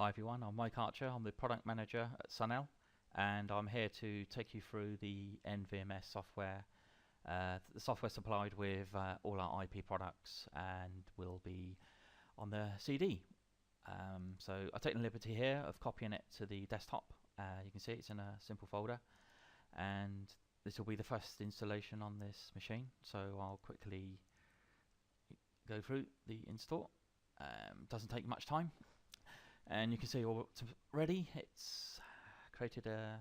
Hi everyone, I'm Mike Archer, I'm the product manager at Sunel, and I'm here to take you through the NVMS software. The software supplied with all our IP products and will be on the CD. So I've taken the liberty here of copying it to the desktop. You can see it's in a simple folder, and this will be the first installation on this machine, so I'll quickly go through the install. Doesn't take much time. And you can see already it's created a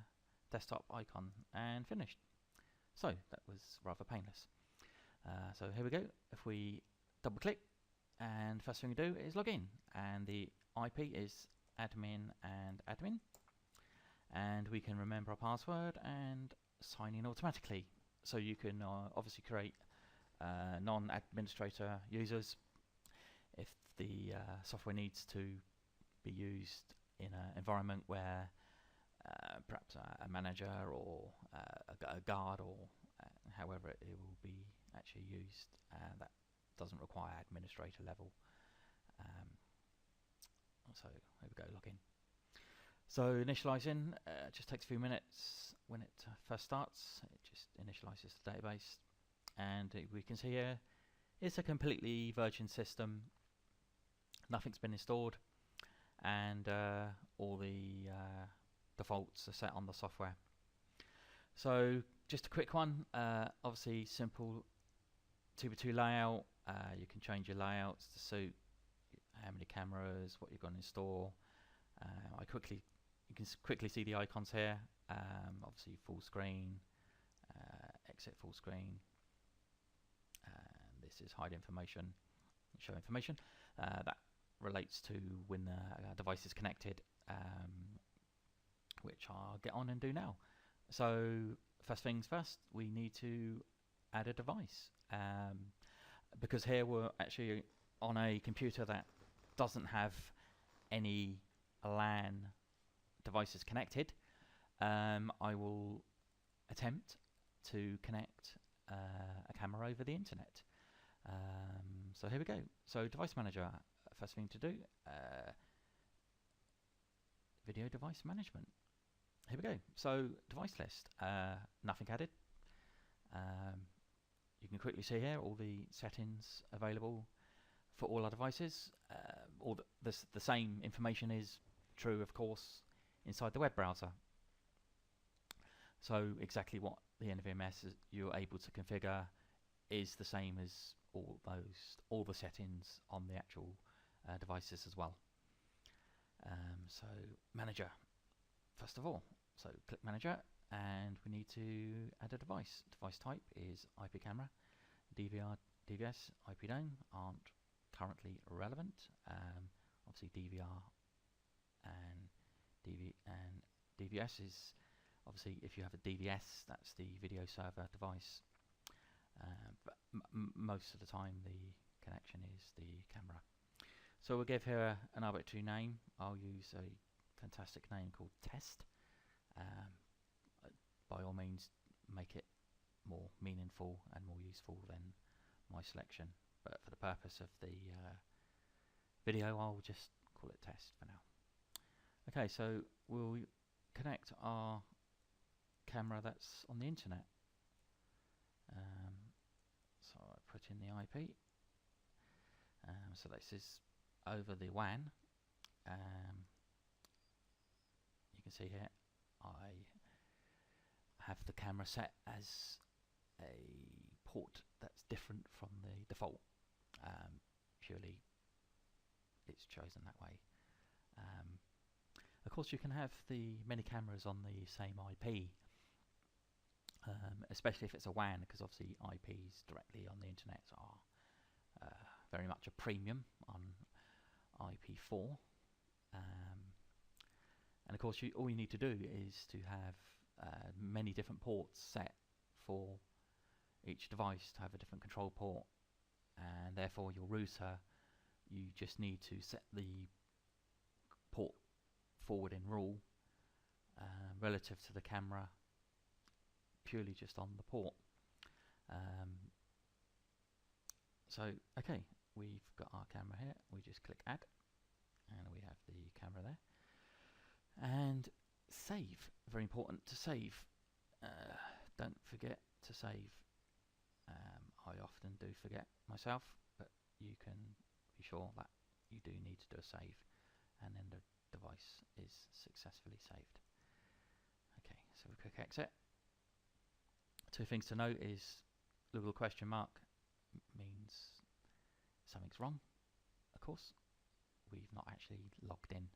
desktop icon and finished. So that was rather painless. So here we go. If we double click, and first thing we do is log in, and the IP is admin and admin, and we can remember our password and sign in automatically. So you can obviously create non-administrator users if the software needs to be used in an environment where perhaps a manager or a guard or however it will be actually used that doesn't require administrator level. So here we go, login. So initializing just takes a few minutes when it first starts. It just initializes the database, and we can see here it's a completely virgin system. Nothing's been installed, and all the defaults are set on the software. So just a quick one, obviously simple 2x2 layout. You can change your layouts to suit how many cameras, what you're going to install. You can quickly see the icons here. Obviously full screen, exit full screen, and this is hide information, show information. That relates to when the device is connected, which I'll get on and do now. So first things first, we need to add a device, because here we're actually on a computer that doesn't have any LAN devices connected. I will attempt to connect a camera over the internet. So here we go. So device manager, first thing to do, video device management. Here we go. So device list, nothing added. You can quickly see here all the settings available for all our devices. All the same information is true, of course, inside the web browser. So exactly what the NVMS you're able to configure is the same as all the settings on the actual devices as well. So manager, first of all. So click manager, and we need to add a device. Device type is IP camera. DVR, DVS, IP dome aren't currently relevant. Obviously DVR and DVS is obviously if you have a DVS, that's the video server device. But most of the time the connection is the camera. So we'll give here an arbitrary name. I'll use a fantastic name called test. By all means, make it more meaningful and more useful than my selection, but for the purpose of the video, I'll just call it test for now. Okay, so we'll connect our camera that's on the internet. So I put in the IP. So this is over the WAN. You can see here I have the camera set as a port that's different from the default. Purely it's chosen that way. Of course you can have the many cameras on the same IP, especially if it's a WAN, because obviously IPs directly on the internet are very much a premium on IP4. And of course all you need to do is to have many different ports set for each device to have a different control port, and therefore your router, you just need to set the port forwarding rule relative to the camera purely just on the port. So okay, we've got our camera here, we just click add and we have the camera there. Save, very important to save. Don't forget to save. I often do forget myself, but you can be sure that you do need to do a save, and then the device is successfully saved. Okay, so we click exit. Two things to note is little question mark means something's wrong. Of course, we've not actually logged in,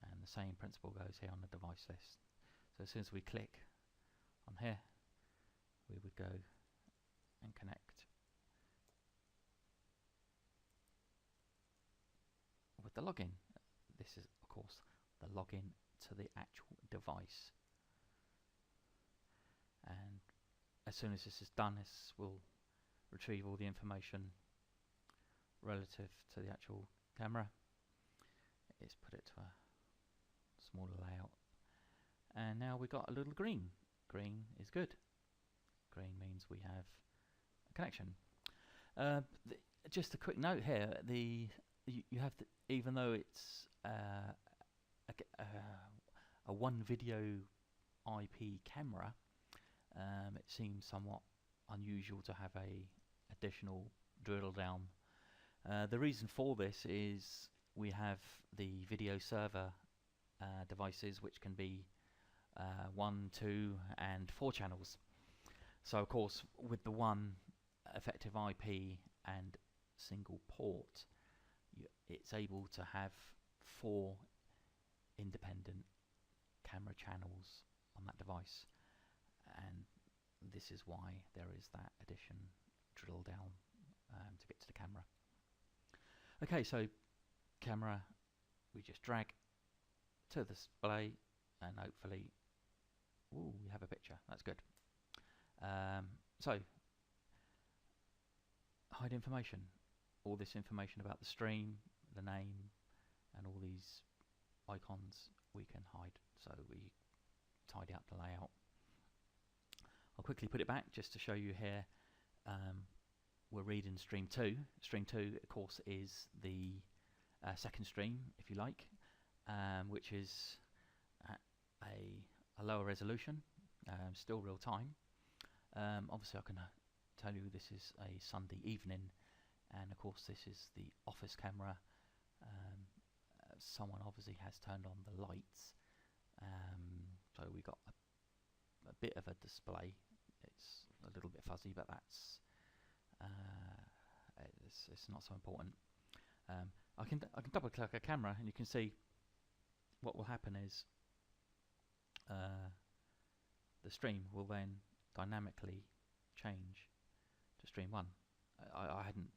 and the same principle goes here on the device list. So as soon as we click on here, we would go and connect with the login. This is, of course, the login to the actual device. And as soon as this is done, this will retrieve all the information relative to the actual camera. It's put it to a smaller layout. And now we've got a little green. Green is good. Green means we have a connection. Just a quick note here, you have to, even though it's a one video IP camera, it seems somewhat unusual to have a additional drill down. The reason for this is we have the video server devices, which can be 1, 2 and 4 channels. So of course, with the one effective IP and single port, it's able to have 4 independent camera channels on that device, and this is why there is that addition drill down to get to the camera. Okay, so camera, we just drag to the display, and hopefully, ooh, we have a picture. That's good. So hide information. All this information about the stream, the name, and all these icons we can hide. So we tidy up the layout. I'll quickly put it back just to show you here. We're reading stream 2. Stream 2, of course, is the second stream, if you like, which is at a lower resolution, still real time. Obviously, I can tell you this is a Sunday evening, and of course, this is the office camera. Someone obviously has turned on the lights, so we got a bit of a display. It's a little bit fuzzy, but that's it's not so important. I can double click a camera, and you can see what will happen is the stream will then dynamically change to stream 1. I hadn't